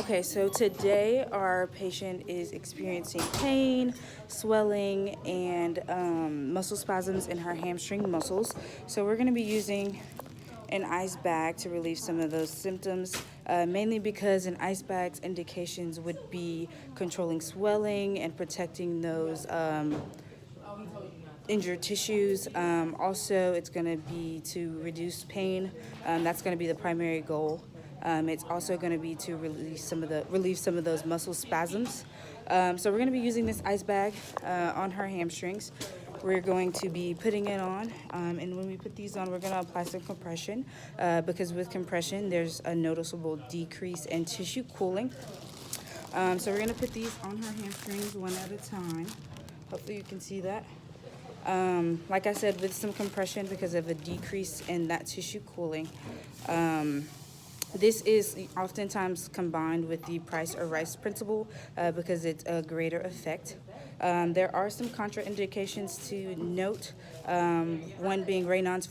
Okay, so today our patient is experiencing pain, swelling, and muscle spasms in her hamstring muscles. So we're going to be using an ice bag to relieve some of those symptoms, mainly because an ice bag's indications would be controlling swelling and protecting those injured tissues. Also, it's going to be to reduce pain. That's going to be the primary goal. It's also going to be to relieve some of those muscle spasms. So we're going to be using this ice bag on her hamstrings. We're going to be putting it on, and when we put these on, we're going to apply some compression because with compression, there's a noticeable decrease in tissue cooling. So we're going to put these on her hamstrings one at a time. Hopefully you can see that. Like I said, with some compression because of a decrease in that tissue cooling. This is oftentimes combined with the price or rice principle because it's a greater effect. There are some contraindications to note, one being Raynaud's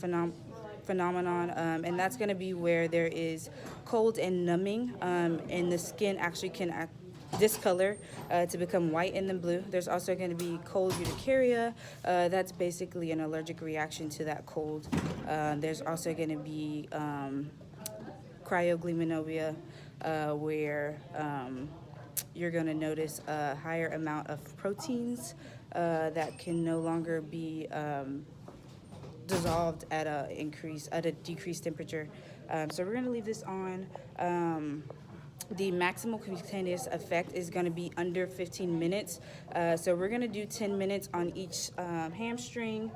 phenomenon, and that's going to be where there is cold and numbing, and the skin actually can discolor to become white and then blue. There's also going to be cold urticaria. That's basically an allergic reaction to that cold. There's also going to be cryoglemonobia, where you're going to notice a higher amount of proteins that can no longer be dissolved at a decreased temperature. So we're going to leave this on. The maximal cutaneous effect is going to be under 15 minutes. So we're going to do 10 minutes on each hamstring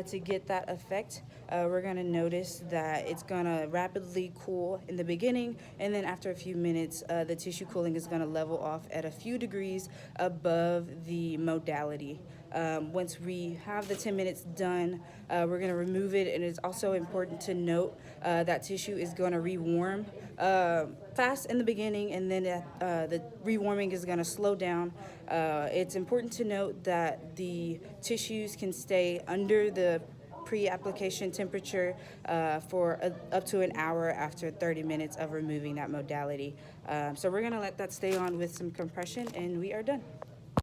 to get that effect. We're going to notice that it's going to rapidly cool in the beginning, and then after a few minutes, the tissue cooling is going to level off at a few degrees above the modality. Once we have the 10 minutes done, we're going to remove it, and it's also important to note that tissue is going to rewarm fast in the beginning, and then the rewarming is going to slow down. It's important to note that the tissues can stay under the pre-application temperature for up to an hour after 30 minutes of removing that modality. So we're going to let that stay on with some compression, and we are done.